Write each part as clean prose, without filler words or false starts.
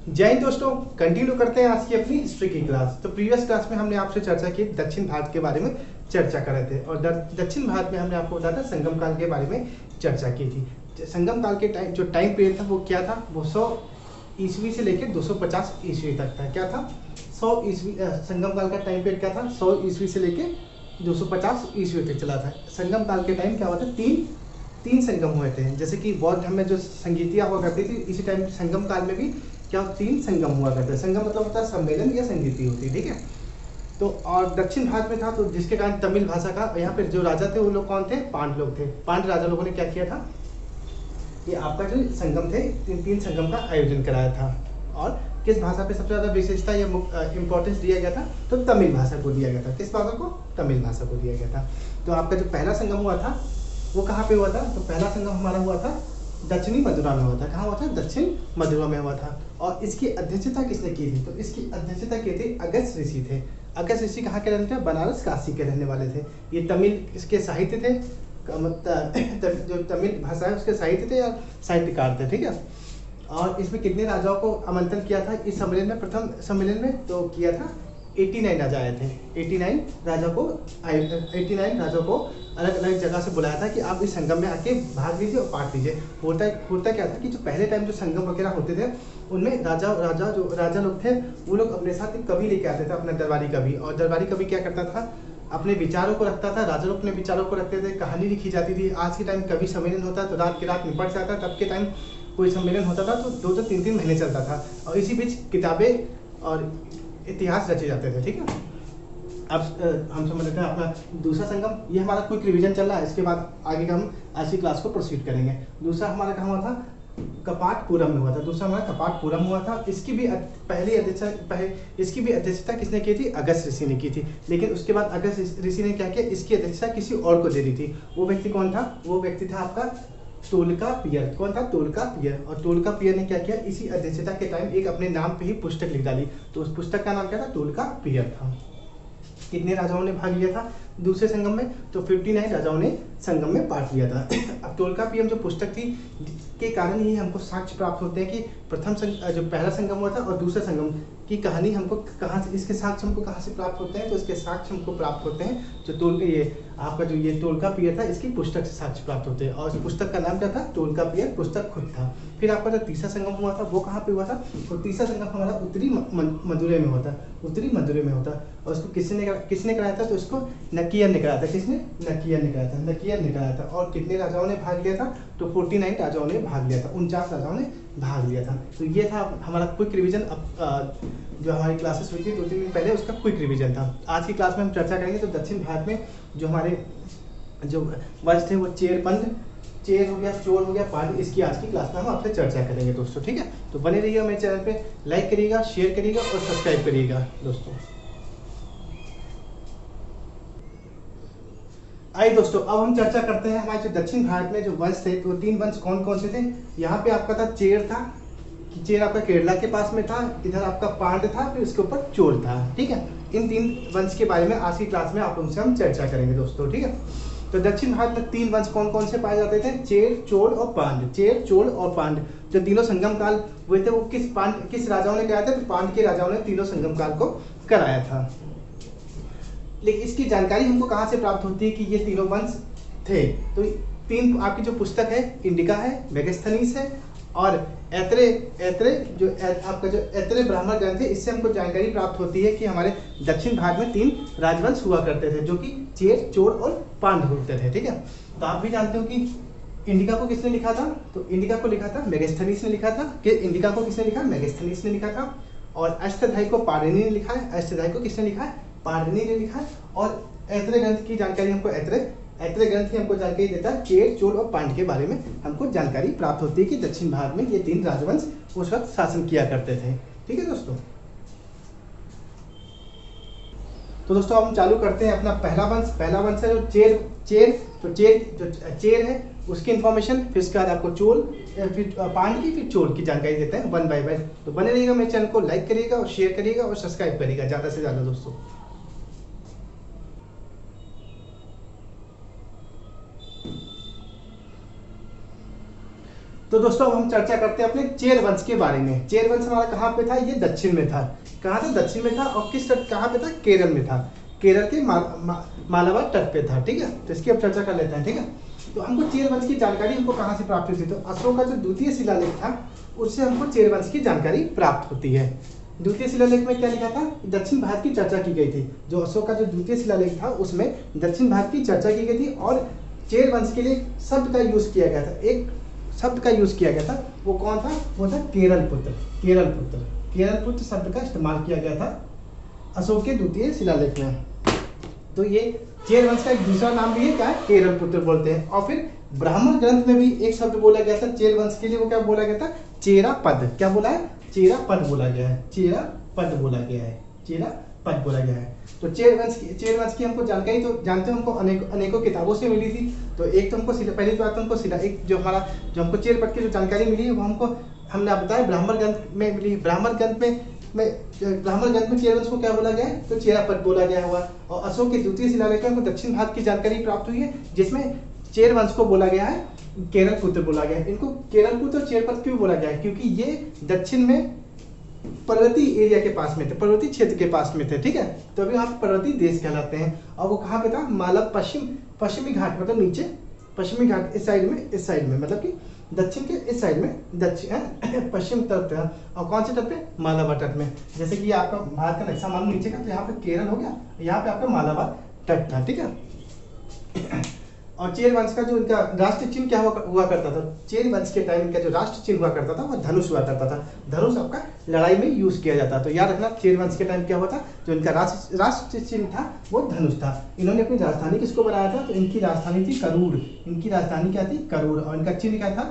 जय हिंद दोस्तों। कंटिन्यू करते हैं आज की अपनी हिस्ट्री की क्लास। तो प्रीवियस क्लास में हमने आपसे चर्चा की दक्षिण भारत के बारे में चर्चा कर रहे थे और दक्षिण भारत में हमने आपको बताया था संगम काल के बारे में चर्चा की थी। संगम काल के टाइम जो टाइम पीरियड था वो क्या था, वो 100 ईस्वी से लेकर 250 ईस्वी तक था। क्या था? 100 ईस्वी संगम काल का टाइम पीरियड क्या था? 100 ईस्वी से लेकर 250 ईस्वी तक चला था। संगम काल के टाइम क्या हुआ था? तीन संगम हुए थे। जैसे कि बौद्ध धर्म में जो संगीतियाँ हुआ करती थी, इसी टाइम संगम काल में भी क्या 3 संगम हुआ करते हैं। संगम मतलब होता है सम्मेलन या संगीति होती है, ठीक है। तो और दक्षिण भारत में था, तो जिसके कारण तमिल भाषा का यहाँ पे जो राजा थे वो लोग कौन थे? पांड लोग थे। पांड राजा लोगों ने क्या किया था, ये आपका जो संगम थे तीन संगम का आयोजन कराया था। और किस भाषा पे सबसे ज़्यादा विशेषता या इंपॉर्टेंस दिया गया था? तो तमिल भाषा को दिया गया था। किस भाषा को? तमिल भाषा को दिया गया था। तो आपका जो पहला संगम हुआ था वो कहाँ पे हुआ था? तो पहला संगम हमारा हुआ था दक्षिणी मदुरा में हुआ था। कहाँ हुआ था? दक्षिण मदुरा में हुआ था। और इसकी अध्यक्षता किसने की थी? तो इसकी अध्यक्षता की थी अगस्त ऋषि थे। अगस्त ऋषि कहाँ के रहने थे? बनारस काशी के रहने वाले थे। ये तमिल इसके साहित्य थे, जो तमिल भाषा है उसके साहित्य थे या साहित्यकार थे, ठीक है। और इसमें कितने राजाओं को आमंत्रण किया था इस सम्मेलन में? प्रथम सम्मेलन में तो किया था 89 राजा आए थे। 89 राजाओं को अलग अलग जगह से बुलाया था कि आप इस संगम में आके भाग लीजिए और पार्ट लीजिए। होता क्या था कि जो पहले टाइम जो संगम वगैरह होते थे उनमें राजा लोग थे वो लोग अपने साथ एक कवि लेके आते थे, अपना दरबारी कवि। और दरबारी कवि क्या करता था? अपने विचारों को रखता था। राजा लोग अपने विचारों को रखते थे, कहानी लिखी जाती थी। आज के टाइम कवि सम्मेलन होता है तो रात की रात निपट जाता, तब के टाइम कोई सम्मेलन होता था तो 2 3 महीने चलता था। और इसी बीच किताबें और इतिहास रचे जाते थे, ठीक है। अब हम समझ लेते हैं अपना दूसरा संगम। ये हमारा क्विक रिवीजन चल रहा है, इसके बाद आगे का हम आज की क्लास को प्रोसीड करेंगे। दूसरा हमारा कहाँ हुआ था? कपाटपुरम में हुआ था। दूसरा हमारा कपाटपुरम हुआ था। इसकी भी अध्यक्षता किसने की थी? अगस्त ऋषि ने की थी। लेकिन उसके बाद अगस्त ऋषि ने क्या किया? इसकी अध्यक्षता किसी और को दे दी थी। वो व्यक्ति कौन था? वो व्यक्ति था आपका तोलकापियर। कौन था? तोलकापियर। और तोलकापियर ने क्या किया? इसी अध्यक्षता के टाइम एक अपने नाम पे ही पुस्तक लिख डाली। तो उस पुस्तक का नाम क्या था? तोलकापियर था। कितने राजाओं ने भाग लिया था दूसरे संगम में? तो 59 राजाओं ने संगम में पार्ट लिया था। अब तोलकापियम जो पुस्तक थी के कारण ही हमको साक्ष्य प्राप्त होते हैं कि जो पहला संगम हुआ था और दूसरा संगम की कहानी हमको कहाँ से, इसके साक्ष्य हमको कहाँ से प्राप्त होते हैं? तो इसके साक्ष्य हमको प्राप्त होते हैं जो ये तोलकापियर था इसकी पुस्तक से साक्ष्य प्राप्त होते हैं। और इस पुस्तक का नाम क्या था? तोलकापियर पुस्तक खुद था। फिर आपका जो तीसरा संगम हुआ था वो कहाँ पे हुआ था? तो तीसरा संगम हमारा उत्तरी मदुरै में होता। उत्तरी मदुरै में होता। और उसको किसने कराया था? तो इसको नकियर ने कराया था। किसने? नकियर ने कराया था। और कितने राजाओं ने भाग लिया था? तो 49 राजाओं ने भाग लिया था। 49 राजाओं ने भाग लिया था। तो ये था हमारा क्विक रिवीजन। जो हमारी क्लासेस हुई थी 2-3 दिन पहले, उसका क्विक रिवीजन था। आज की क्लास में हम चर्चा करेंगे तो दक्षिण भारत में जो हमारे जो वंश थे वो चेर हो गया, चोल हो गया, पांड्य, इसकी आज की क्लास में हम आपसे चर्चा करेंगे दोस्तों, ठीक है। तो बने रहिएगा मेरे चैनल पे, लाइक करिएगा, शेयर करिएगा और सब्सक्राइब करिएगा दोस्तों। आइए दोस्तों, अब हम चर्चा करते हैं हमारे जो दक्षिण भारत में जो वंश थे, तो 3 वंश कौन कौन से थे। यहाँ पे आपका था चेर था, चेर आपका केरला के पास में था। इधर आपका पांड्य था, फिर उसके ऊपर चोल था, ठीक है। इन 3 वंश के बारे में आज की क्लास में आप उनसे हम चर्चा करेंगे दोस्तों, ठीक है। तो दक्षिण भारत में 3 वंश कौन कौन से पाए जाते थे? चेर, चोल और पांड्य। चेर, चोल और पांड्य जो तीनों संगम काल हुए थे वो किस राजाओं ने कराया था? तो पांड्य के राजाओं ने तीनों संगम काल को कराया था। लेकिन इसकी जानकारी हमको कहाँ से प्राप्त होती है कि ये तीनों वंश थे? तो 3 आपकी जो पुस्तक है, इंडिका है, मेगास्थनीज है और आपका जो ऐत्रेय ब्राह्मण ग्रंथ है, इससे हमको जानकारी प्राप्त होती है कि हमारे दक्षिण भारत में 3 राजवंश हुआ करते थे जो कि चेर, चोल और पांड्य होते थे, ठीक है। तो आप भी जानते हो कि इंडिका को किसने लिखा था? तो इंडिका को लिखा था मेगास्थनीज ने लिखा था। कि इंडिका को किसने लिखा? मेगास्थनीज ने लिखा था। और अष्टाध्यायी को पाणिनि ने लिखा है। अष्टाध्यायी को किसने लिखा है? पाणिनि ने लिखा है। और ऐत्रेय ग्रंथ की जानकारी हमको ऐत्रेय ग्रंथ ही हमको जानकारी देता है। चेर, चोल और पांड्य के बारे में हमको जानकारी प्राप्त होती है कि दक्षिण भारत में ये 3 राजवंश उस वक्त शासन किया करते थे, ठीक है दोस्तों। तो दोस्तों अब हम चालू करते हैं अपना पहला वंश है जो चेर है उसकी इन्फॉर्मेशन। फिर उसके बाद आपको चोल, फिर पांड्य की, फिर चोल की जानकारी देते हैं 1 बाय 1। तो बने रहिएगा मेरे चैनल को, लाइक करिएगा और शेयर करिएगा और सब्सक्राइब करिएगा ज़्यादा से ज़्यादा दोस्तों। तो दोस्तों अब हम चर्चा करते हैं अपने चेर वंश के बारे में। चेर वंश हमारा कहाँ पे था? ये दक्षिण में था। कहाँ था? दक्षिण में था। और कहाँ पे था? केरल में था। केरल के मालाबार तट पे था। ठीक है, तो इसकी अब चर्चा कर लेते हैं। ठीक है, तो हमको चेर वंश की जानकारी हमको कहाँ से प्राप्त हुई थी? तो अशोक का जो द्वितीय शिलालेख था उससे हमको चेर वंश की जानकारी प्राप्त होती है। द्वितीय शिलालेख में क्या लिखा था? दक्षिण भारत की चर्चा की गई थी। जो अशोक का जो द्वितीय शिलालेख था उसमें दक्षिण भारत की चर्चा की गई थी और चेर वंश के लिए शब्द का यूज किया गया था। एक शब्द का यूज किया गया था, वो कौन था? वो था केरल पुत्र। केरल पुत्र, केरल पुत्र शब्द का इस्तेमाल किया गया था अशोक के द्वितीय शिलालेख में। तो ये चेर वंश का एक दूसरा नाम भी है, क्या है? केरल पुत्र बोलते हैं। और फिर ब्राह्मण ग्रंथ में भी एक शब्द बोला गया था चेर वंश के लिए, वो क्या बोला गया था? चेरा पद। क्या बोला है? चेरा पद बोला गया है। चेरा पद बोला गया है। चेरा पद बोला गया है। तो चेर वंश की हमको जानकारी तो जानते हो हमको अनेकों किताबों से मिली थी। तो एक तो हमको पहली बात तो हमको एक जो हमको चेर पद की जो जानकारी मिली है वो हमने बताया ब्राह्मण ग्रंथ में मिली। ब्राह्मण ग्रंथ में चेर वंश को क्या बोला गया है? तो चेरा पद बोला गया हुआ। और अशोक के द्वितीय शिलालेख में हमको दक्षिण भारत की जानकारी प्राप्त हुई है जिसमें चेर वंश को बोला गया है केरल पुत्र बोला गया है। इनको केरल पुत्र और चेर पद क्यों बोला गया है? क्योंकि ये दक्षिण में पर्वतीय एरिया के पास में थे, पर्वतीय क्षेत्र के पास में थे। ठीक है, तो अभी यहाँ पर्वतीय देश कहलाते हैं। और वो कहाँ पे था? मालव पश्चिमी घाट, मतलब नीचे पश्चिमी घाट इस साइड में मतलब कि दक्षिण के इस साइड में, दक्षिण पश्चिम तरफ था। और कौन से तट पे? मालाबार तट में। जैसे कि आपका भारत का नक्शा मानो नीचे का, तो यहाँ पे केरल हो गया, यहाँ पे आपका मालाबार तट था। ठीक है, और चेर वंश का जो इनका राष्ट्र चिन्ह क्या हुआ करता था? चेर वंश के टाइम इनका जो राष्ट्र चिन्ह हुआ करता था वो धनुष हुआ करता था। धनुष आपका लड़ाई में यूज किया जाता। तो याद रखना चेर वंश के टाइम क्या हुआ था? जो इनका राष्ट्र चिन्ह था वो धनुष था। इन्होंने अपनी राजधानी किसको बनाया था? तो इनकी राजधानी थी करूर। इनकी राजधानी क्या थी? करूर। और इनका चिन्ह क्या था?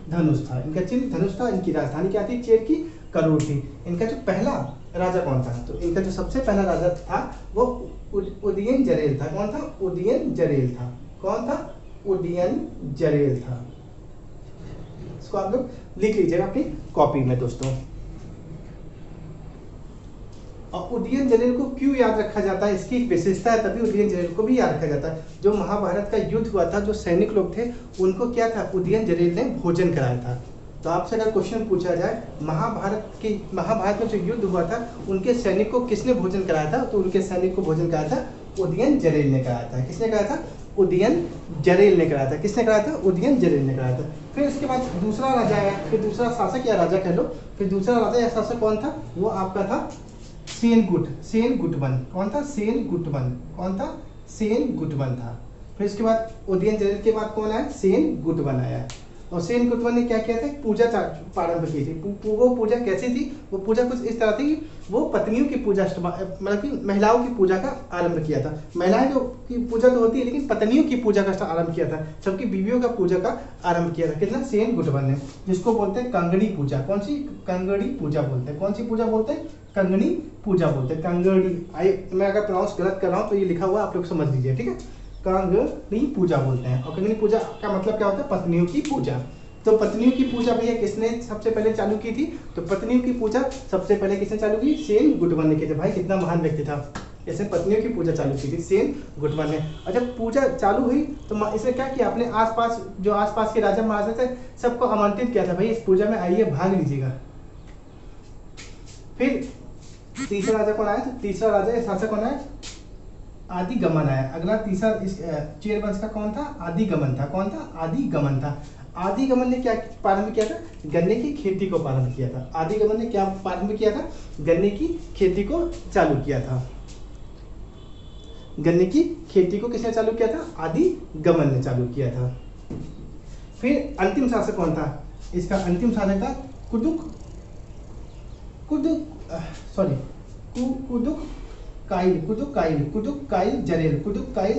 धनुष था। इनका चिन्ह धनुष था। इनकी राजधानी क्या थी? चेर की करूर थी। इनका जो पहला राजा कौन था? तो इनका जो सबसे पहला राजा था वो उदयन जरेल था। कौन था? उदयन जरेल था। कौन था? उदयन जरेल था। इसको आप लोग लिख लीजिएगा अपनी कॉपी में दोस्तों। और उदयन जरेल को क्यों याद रखा जाता है? इसकी एक विशेषता है, तभी उदयन जरेल को भी याद रखा जाता है। जो महाभारत का युद्ध हुआ था, जो सैनिक लोग थे उनको क्या था? उदयन जरेल ने भोजन कराया था। तो आपसे अगर क्वेश्चन पूछा जाए महाभारत में जो युद्ध हुआ था उनके सैनिक को किसने भोजन कराया था? तो उनके सैनिक को भोजन कराया था उदयन जरेल ने कराया था। किसने कराया था? उदयन जरेल ने कराया था। किसने कराया था? उदयन जरेल ने कराया था। फिर उसके बाद दूसरा राजा आया, फिर दूसरा शासक या राजा कह लो, फिर दूसरा राजा या शासक कौन था? वो आपका था सेनगुटवन। कौन था? सेनगुटवन। कौन था? सेनगुटवन था। फिर उसके बाद उदयन जरेल के बाद कौन आया? सेनगुटवन आया। और सेनगुटवन ने क्या किया था? पूजा प्रारंभ की थी। वो पूजा कैसी थी? वो पूजा कुछ इस तरह थी कि वो पत्नियों की पूजा, मतलब कि महिलाओं की पूजा का आरंभ किया था। महिलाएं जो की पूजा तो होती है लेकिन पत्नियों की पूजा का आरंभ किया था, सबकी बीवियों का पूजा का आरंभ किया था। कितना? सेनगुटवन ने, जिसको बोलते हैं कंगनी पूजा। कौन सी? कंगनी पूजा बोलते हैं। कौन सी पूजा बोलते हैं? कंगनी पूजा बोलते हैं। कंगनी, मैं अगर प्रोनाउंस गलत कर रहा हूँ तो ये लिखा हुआ आप लोग समझ लीजिए। ठीक है, कंगनी पूजा बोलते हैं। और कंगनी पूजा का मतलब क्या होता है? पत्नियों की पूजा। तो पत्नियों की पूजा भैया किसने सबसे पहले चालू की थी? तो पत्नियों की पूजा सबसे पहले किसने चालू की? सेनगुटवन ने की थी। भाई कितना महान व्यक्ति था, इसने पत्नियों की पूजा चालू की थी, सेनगुटवन ने। और जब पूजा चालू हुई तो इसने क्या किया? अपने आसपास के राजा महाराजा थे सबको आमंत्रित किया था, भाई इस पूजा में आइए, भाग लीजिएगा। फिर तीसरा राजा कौन आया? तो तीसरा राजा शासक कौन आया? आदिगमन आया। अगला तीसरा इस चेर वंश का कौन था? आदिगमन था। कौन था? आदिगमन था। आदिगमन ने क्या प्रारंभ किया था? गन्ने की खेती को प्रारंभ किया था। आदिगमन ने क्या प्रारंभ किया था? गन्ने की खेती को चालू किया था। गन्ने की खेती को किसने चालू किया था? आदिगमन ने चालू किया था। फिर अंतिम शासक कौन था? इसका अंतिम शासक था कुदुक्काइल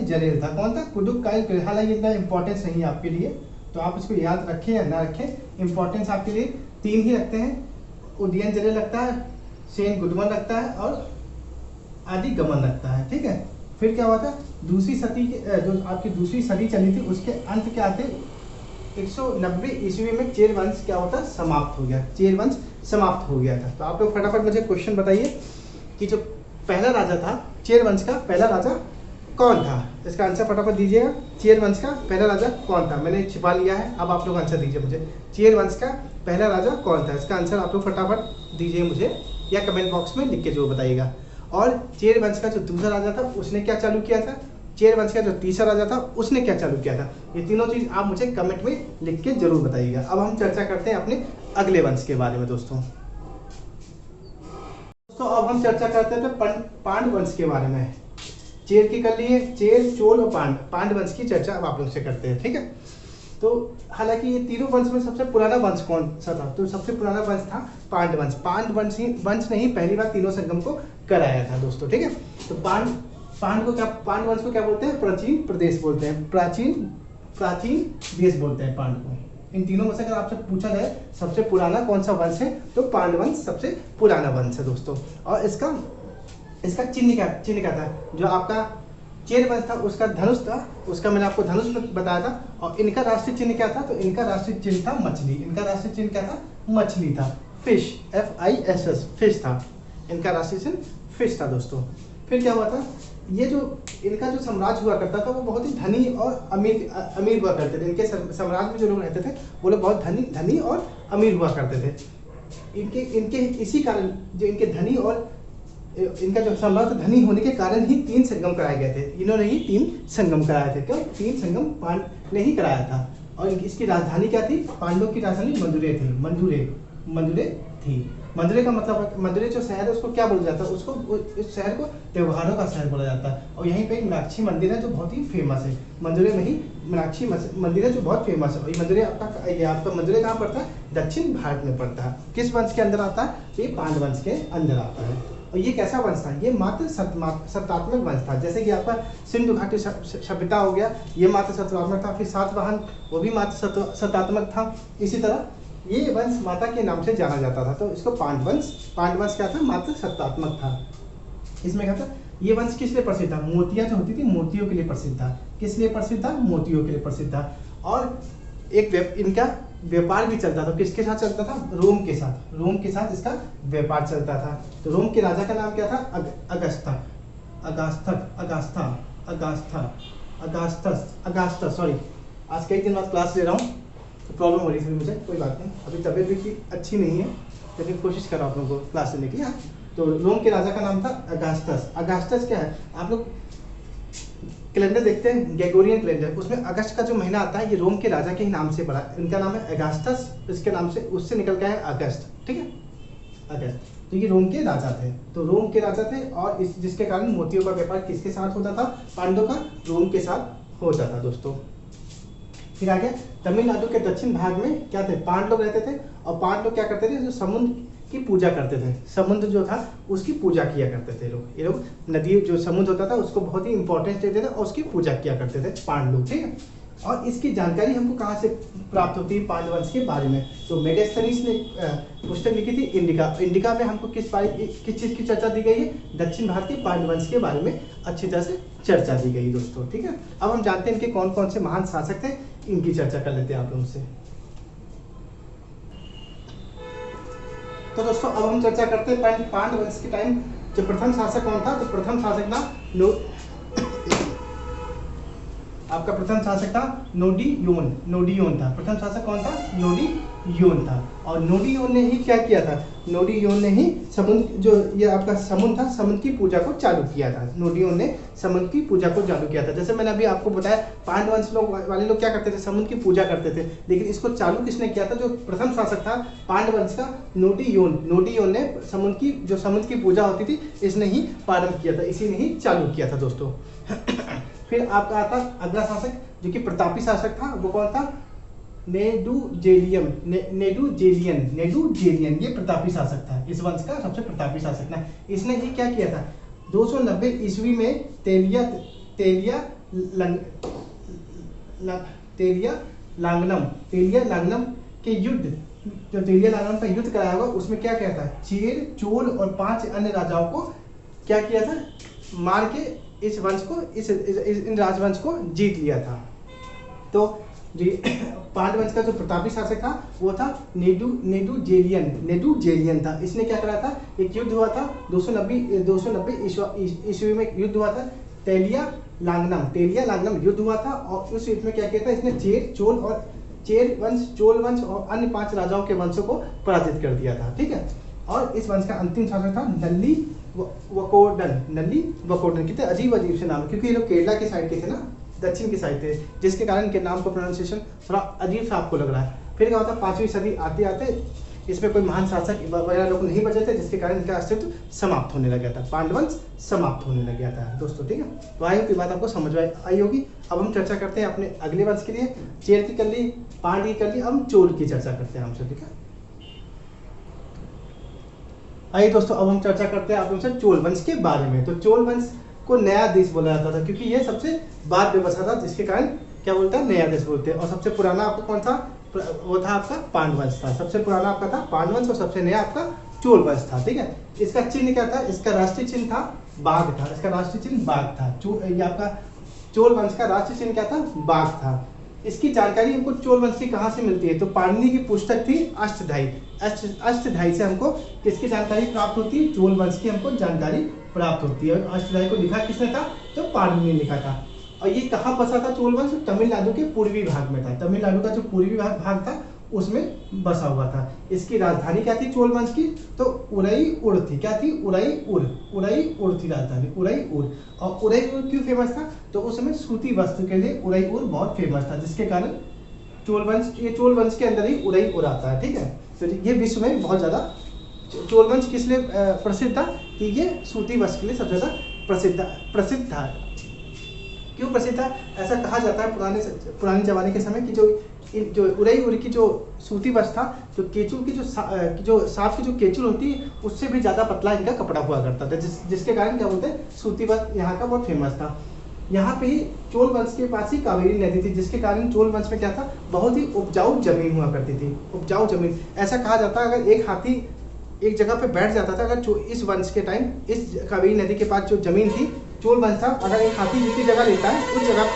जरेल था। कौन था? कुदुक्काइल। हालांकि इतना इंपॉर्टेंस नहीं है आपके लिए, तो आप इसको याद रखें या ना रखें, इंपॉर्टेंस आपके लिए 3 ही रखते हैं। उदयन जरेल लगता है, सेनगुटवन लगता है और आदिगमन लगता है। ठीक है, फिर क्या हुआ था? दूसरी सदी जो आपकी दूसरी सदी चली थी उसके अंत के आते 190 ईस्वी में चेर वंश क्या होता? समाप्त हो गया। चेर वंश समाप्त हो गया था। तो आप लोग फटाफट मुझे क्वेश्चन बताइए कि जो पहला राजा था चेर वंश का, पहला राजा कौन था? इसका आंसर फटाफट दीजिएगा। चेर वंश का पहला राजा कौन था? मैंने छिपा लिया है, अब आप लोग आंसर दीजिए मुझे। चेर वंश का पहला राजा कौन था? इसका आंसर आप लोग फटाफट दीजिए मुझे, या कमेंट बॉक्स में लिख के जरूर बताइएगा। और चेर वंश का जो दूसरा राजा था उसने क्या चालू किया था? चेर वंश का जो तीसरा राजा था उसने क्या चालू किया था? ये तीनों चीज आप मुझे कमेंट में लिख के जरूर बताइएगा। अब हम चर्चा करते हैं अपने अगले वंश के बारे में दोस्तों। तो अब हम चर्चा करते हैं पांड वंश के बारे में। चेर की कर लिए, चेर, चोल और पांड वंश की चर्चा अब आप लोग से करते हैं, ठीक है। तो हालांकि ये तीनों वंश में सबसे पुराना वंश कौन सा था? तो सबसे पुराना वंश था पांड वंश। पांड वंश ने ही पहली बार तीनों संगम को कराया था दोस्तों, ठीक है। तो पांड वंश को क्या बोलते हैं? प्राचीन प्रदेश बोलते हैं, प्राचीन देश बोलते हैं पांड को। इन तीनों में से अगर आपसे पूछा जाए सबसे पुराना कौन सा वंश है, तो पांड वंश सबसे पुराना वंश है दोस्तों। और इसका चिन्ह क्या था? जो आपका चेर वंश था उसका धनुष था, उसका मैंने आपको धनुष बताया था। और इनका राष्ट्रीय चिन्ह क्या था? तो इनका राष्ट्रीय चिन्ह था मछली। इनका राष्ट्रीय चिन्ह क्या था? मछली था, फिश, FISH, फिश था। इनका राष्ट्रीय चिन्ह फिश था दोस्तों। फिर क्या हुआ था? ये जो इनका जो साम्राज्य हुआ करता था वो बहुत ही धनी और अमीर हुआ करते थे। इनके साम्राज्य में जो लोग रहते थे वो लोग बहुत धनी और अमीर हुआ करते थे। इनके इसी कारण जो इनके धनी और इनका जो साम्राज्य धनी होने के कारण ही 3 संगम कराए गए थे। इन्होंने ही 3 संगम कराए थे। क्यों? 3 संगम पांड ने ही कराया था। और इसकी राजधानी क्या थी? पांडवों की राजधानी मंदुरे थी। मंदुरे थी। मंदुरे का मतलब, मंदुरे जो शहर है उसको क्या बोला जाता है? उसको, इस शहर को त्योहारों का शहर बोला जाता है। और यहीं पे एक मीनाक्षी मंदिर है जो बहुत ही फेमस है। मंदुरे में ही मीनाक्षी मंदिर है जो बहुत फेमस है। और ये आपका मंदुरे कहाँ पड़ता है? दक्षिण भारत में पड़ता है। किस वंश के अंदर आता है? ये पांड वंश के अंदर आता है। और ये कैसा वंश था? ये मात्र सत्तात्मक वंश था। जैसे कि आपका सिंधु घाटी सभ्यता हो गया, ये मात्र सत्तात्मक था। फिर सातवाहन, वो भी मात्र सत्तात्मक था। इसी तरह ये वंश माता के नाम से जाना जाता था। तो इसको पांड वंश क्या था? मात्र सत्तात्मक था। इसमें क्या था? ये वंश किस लिए प्रसिद्ध था? मोतियां जो होती थी, मोतियों के लिए प्रसिद्ध था। किस लिए प्रसिद्ध था? मोतियों के लिए प्रसिद्ध था। और इनका व्यापार भी चलता था। किसके साथ चलता था? रोम के साथ। रोम के साथ इसका व्यापार चलता था। तो रोम के राजा का नाम क्या था? अगास्टस। सॉरी, आज कई दिन बाद क्लास ले रहा हूँ तो प्रॉब्लम हो रही थी मुझे, कोई बात नहीं। अभी तबीयत भी अच्छी नहीं है, लेकिन कोशिश कर रहा हूँ आप लोगों को क्लास लेने की। हाँ, तो रोम के राजा का नाम था अगास्टस। अगास्टस क्या है? आप लोग कैलेंडर देखते हैं, ग्रेगोरियन कैलेंडर, उसमें अगस्त का जो महीना आता है ये रोम के राजा के ही नाम से पड़ा। इनका नाम है अगास्टस, इसके नाम से उससे निकल गया है अगस्त, ठीक है, अगस्त। तो ये रोम के राजा थे। तो रोम के राजा थे और जिसके कारण मोतियों का व्यापार किसके साथ होता था? पांडवों का रोम के साथ होता था दोस्तों। फिर आगे तमिलनाडु के दक्षिण भाग में क्या थे? पांड लोग रहते थे। और पांड लोग क्या करते थे? जो समुद्र की पूजा करते थे, समुद्र जो था उसकी पूजा किया करते थे लोग। ये लोग नदी, जो समुद्र होता था उसको बहुत ही इंपॉर्टेंस देते थे और उसकी पूजा किया करते थे पांड लोग, ठीक है। और इसकी जानकारी हमको कहाँ से प्राप्त होती है पांड वंश के बारे में? तो मेगास्थनीज ने पुस्तक लिखी थी इंडिका में हमको किस चीज़ की चर्चा दी गई है? दक्षिण भारत के पांड वंश के बारे में अच्छी तरह से चर्चा दी गई दोस्तों, ठीक है। अब हम जानते हैं इनके कौन कौन से महान शासक थे, इनकी चर्चा कर लेते हैं आप लोगों से। तो दोस्तों अब हम चर्चा करते हैं पांड वंश के टाइम जो प्रथम शासक कौन था? तो प्रथम शासक था आपका प्रथम शासक था नोडियोन था। प्रथम शासक कौन था? नोडियोन था। और नोडियोन ने ही क्या किया था? नोडियोन ने ही समुद्र, जो ये आपका समुद्र था, समुद्र की पूजा को चालू किया था। नोडियोन ने समुद्र की पूजा को चालू किया था। जैसे मैंने अभी आपको बताया पांड वंश वाले लोग क्या करते थे? समुद्र की पूजा करते थे। लेकिन इसको चालू किसने किया था? जो प्रथम शासक था पांड वंश का, नोडियोन ने समुद्र की पूजा होती थी, इसने ही प्रारंभ किया था, इसी ने ही चालू किया था दोस्तों। फिर आपका आता अगला शासक जो कि प्रतापी शासक था, वो कौन था? नेडुजेलियन। ये प्रतापी शासक था, इस वंश का सबसे प्रतापी शासक था। इसने ही क्या किया था? 290 ईस्वी में तेलिया लांगनम के युद्ध, जो तेलिया लांगनम का युद्ध कराया होगा, उसमें क्या किया था? चेर, चोल और 5 अन्य राजाओं को क्या किया था? मार के इस वंश को, इन राजवंश को जीत लिया था। तो जो पांड वंश का जो प्रतापी शासक था वो था नेडुजेलियन था। इसने क्या करा था? एक युद्ध हुआ था 290 ईस्वी में, युद्ध हुआ था तेलिया लांगनम युद्ध हुआ था और उस युद्ध में क्या किया था इसने चोल वंश और अन्य 5 राजाओं के वंशों को पराजित कर दिया था। ठीक है, और इस वंश का अंतिम शासक था नल्ली वकोडन। कितने अजीब से नाम, क्योंकि ये लोग केरला के साइड के थे ना, दक्षिण की साइड थे, जिसके कारण इनके नाम को प्रोनाउंसिएशन थोड़ा अजीब सा आपको लग रहा है। फिर क्या होता, 5वीं सदी आते आते इसमें कोई महान शासक वगैरह लोग नहीं बचे थे, जिसके कारण इनका अस्तित्व समाप्त होने लग गया था, पांडवंश समाप्त होने लग गया था दोस्तों। ठीक है, तो आई होप ये बात आपको समझ में आई होगी। अब हम चर्चा करते हैं अपने अगले वंश के लिए। चेर की कर ली, पांड्य की कर ली, अब हम चोल की चर्चा करते हैं हमसे। ठीक है, आइए दोस्तों अब हम चर्चा करते हैं आप हमसे चोल वंश के बारे में। तो चोल वंश को नया देश बोला जाता था, क्योंकि ये सबसे बाद में बसा था, जिसके कारण क्या बोलता है, नया देश बोलते हैं। और सबसे पुराना आपका कौन था, वो था आपका पांडवंश था। सबसे पुराना आपका था पांडवंश और सबसे नया आपका चोल वंश था। ठीक है, इसका चिन्ह क्या था, इसका राष्ट्रीय चिन्ह था बाघ था। इसका राष्ट्रीय चिन्ह बाघ था। ये आपका चोल वंश का राष्ट्रीय चिन्ह क्या था, बाघ था। इसकी जानकारी हमको चोल वंश की कहाँ से मिलती है, तो पाणिनि की पुस्तक थी अष्टधाई। अष्टधाई से हमको किसकी जानकारी प्राप्त होती है, चोल वंश की हमको जानकारी प्राप्त होती है। और अष्टधाई को लिखा किसने था, तो पाणिनि ने लिखा था। और ये कहाँ बसा था चोल वंश, तमिलनाडु के पूर्वी भाग में था। तमिलनाडु का जो पूर्वी भाग था उसमें बसा हुआ था। इसकी राजधानी क्या थी चोल वंश की, तो उरई थी। क्या थी, उरई थी राजधानी, उरई। और उरई क्यों फेमस था, तो उस समय सूती वस्त्र के लिए उरई बहुत फेमस था, जिसके कारण चोल वंश के अंदर ही उरई आता है। ठीक है, तो ये विश्व में बहुत ज्यादा चोल वंश किस लिए प्रसिद्ध था, कि ये सूती वस्त्र के लिए सबसे ज्यादा प्रसिद्ध था। क्यों प्रसिद्ध था, ऐसा कहा जाता है पुराने जमाने के समय की जो उरई की जो सूती वस्त्र था, तो केचुल की जो सांप की जो केचुल होती है उससे भी ज्यादा पतला इनका कपड़ा हुआ करता था, जिसके कारण क्या बोलते हैं, सूती वस्त्र यहाँ का बहुत फेमस था। यहाँ पे ही चोल वंश के पास ही कावेरी नदी थी, जिसके कारण चोल वंश में क्या था, बहुत ही उपजाऊ जमीन हुआ करती थी। उपजाऊ जमीन, ऐसा कहा जाता है अगर एक हाथी एक जगह पे बैठ जाता था, अगर इस वंश के टाइम इस कावेरी नदी के पास जो जमीन थी चोल वंश था, अगर एक हाथी जितनी जगह लेता है उस जगह,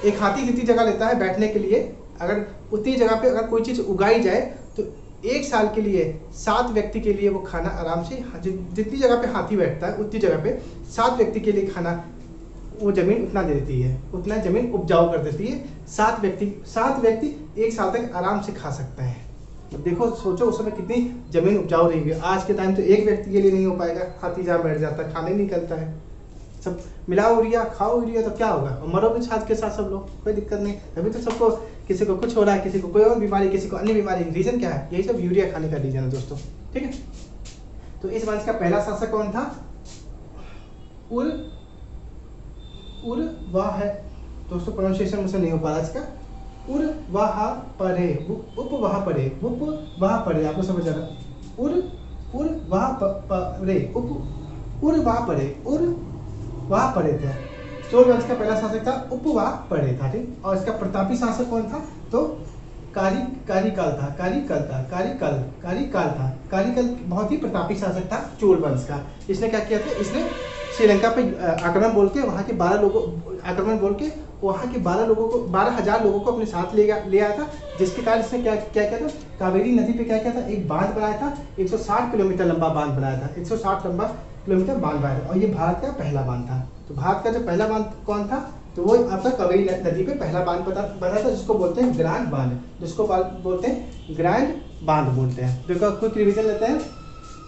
एक हाथी जितनी जगह लेता है बैठने के लिए, अगर उतनी जगह पे अगर कोई चीज उगाई जाए तो 1 साल के लिए 7 व्यक्ति के लिए वो खाना आराम से, जितनी जगह पे हाथी बैठता है उतनी जगह पे 7 व्यक्ति के लिए खाना, वो जमीन उतना दे देती है, उतना जमीन उपजाऊ कर देती है। 7 व्यक्ति 1 साल तक आराम से खा सकते हैं। देखो सोचो उस समय कितनी जमीन उपजाऊ रहेगी। आज के टाइम तो 1 व्यक्ति के लिए नहीं हो पाएगा, हाथी जहाँ बैठ जाता है खाने निकलता है, सब मिलाओ यूरिया खाओ यूरिया, तो क्या होगा, और मरो भी छाछ के साथ सब लोग, कोई दिक्कत नहीं। अभी तो सबको, किसी को कुछ हो रहा है, किसी को कोई और बीमारी, किसी को अन्य बीमारी, रीजन क्या है, यही सब यूरिया खाने का रीजन है दोस्तों। ठीक है, तो इस वंश का पहला शासक कौन था, उरवाह है दोस्तों, प्रोनाउंसिएशन मुझसे नहीं हो पा रहा इसका, उरवाहपरे, आपको समझ आ रहा, उरवाहपरे थे। चोल वंश का पहला शासक था उपवाहपरे था। ठीक, और इसका प्रतापी शासक कौन था, तो कारिकल बहुत ही प्रतापी शासक था चोल वंश का। इसने क्या किया था, इसने श्रीलंका पे आक्रमण बोल के वहाँ के 12 लोगों को 12,000 लोगों को अपने साथ ले आया था, जिसके कारण इसने क्या किया था, कावेरी नदी पे क्या किया था, एक बांध बनाया था, 160 किलोमीटर लंबा बांध बनाया था, 160 किलोमीटर बांध बनाया था, और ये भारत का पहला बांध था। तो भारत का जो पहला बांध कौन था, तो वो आपका कावेरी नदी पे पहला बांध बना था, जिसको बोलते हैं ग्रैंड बांध, बोलते हैं। देखो क्विक रिवीजन लेते हैं।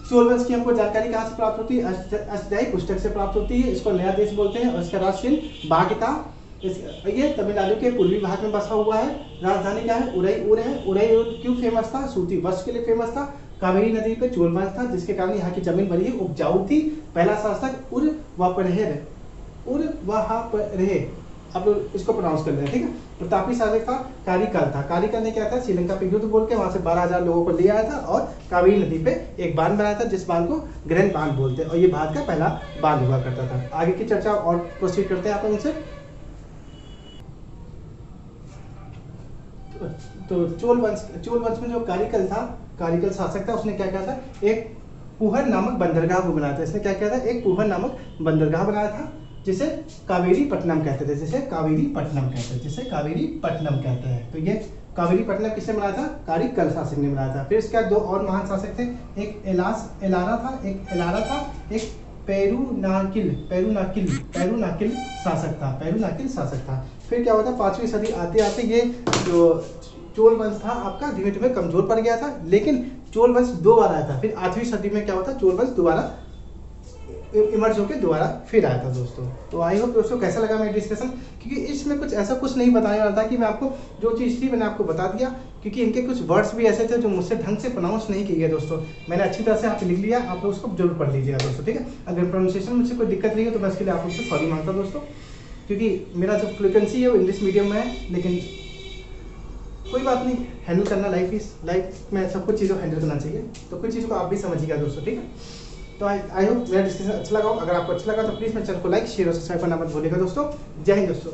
चोल वंश की हमको जानकारी कहाँ से प्राप्त होती है, अष्टधाई पुस्तक से प्राप्त होती है। इसको नया देश बोलते हैं, और इसका राष्ट्रीय बाघ था। ये तमिलनाडु के पूर्वी भाग में बसा हुआ है। राजधानी क्या है, उरई क्यों फेमस था, सूती वस्त्र के लिए फेमस था। कावेरी नदी पे चोल वंश था, जिसके कारण यहाँ की जमीन बड़ी ही उपजाऊ थी। पहला शासक उरवाहपरे, आप लोग इसको प्रोनाउंस कर रहे हैं। ठीक है, प्रतापी शासक था कारिकल ने क्या था, श्रीलंका पे युद्ध बोल के वहां से 12,000 लोगों को ले आया था, और कावेरी नदी पे एक बांध बनाया था, जिस बांध को ग्रैंड बांध बोलते हैं, और ये भारत का पहला बांध हुआ करता था। आगे की चर्चा और प्रोसीड करते हैं आप उनसे। तो चोल वंश में जो कारिकल शासक था, उसने क्या किया था, एक पूहर नामक बंदरगाह को बनाया था। इसने क्या किया था, एक पूहर नामक बंदरगाह बनाया था, जिसे कावेरी पट्टनम कहते थे, जिसे कावेरी पट्टनम कहते हैं। तो ये कावेरी पट्टनम किसने बनाया था, कारिकल शासक ने बनाया था। फिर इसके बाद 2 और महान शासक थे, एक एलारा था, एक पेरुनाकिल पेरुनाकिल पेरुनाकिल शासक था, पेरुनाकिल शासक था। फिर क्या हुआ था, 5वीं सदी आते आते ये जो चोल वंश था आपका धीमे धीमे कमजोर पड़ गया था, लेकिन चोल वंश 2 बार आया था। फिर 8वीं सदी में क्या हुआ था, चोल वंश दोबारा इमर्ज होकर दोबारा फिर आया था दोस्तों। तो आई होप दोस्तों कैसा लगा मेरा डिस्कशन, क्योंकि इसमें कुछ ऐसा कुछ नहीं बताने वाला था कि मैं आपको जो चीज़ थी मैंने आपको बता दिया, क्योंकि इनके कुछ वर्ड्स भी ऐसे थे जो मुझसे ढंग से प्रोनाउंस नहीं किए गए दोस्तों। मैंने अच्छी तरह से आप लिख लिया, आप लोग उसको जरूर पढ़ लीजिएगा दोस्तों, ठीक है। अगर प्रोनाउंसिएशन मुझसे कोई दिक्कत रही है तो मैं इसके लिए आप मुझसे सॉरी मांगता हूँ दोस्तों, क्योंकि मेरा जो फ्लुएंसी है वो इंग्लिश मीडियम में है, लेकिन कोई बात नहीं, हैंडल करना लाइफ में सब कुछ चीज़ों को हैंडल करना चाहिए। तो कुछ चीज़ों को आप भी समझिएगा दोस्तों, ठीक है। तो आई होप मेरा डिस्कशन अच्छा लगा हो। अगर आपको अच्छा लगा तो प्लीज़ मेरे चैनल को लाइक शेयर और सब्सक्राइब करना मत भूलिएगा दोस्तों। जय हिंद दोस्तों।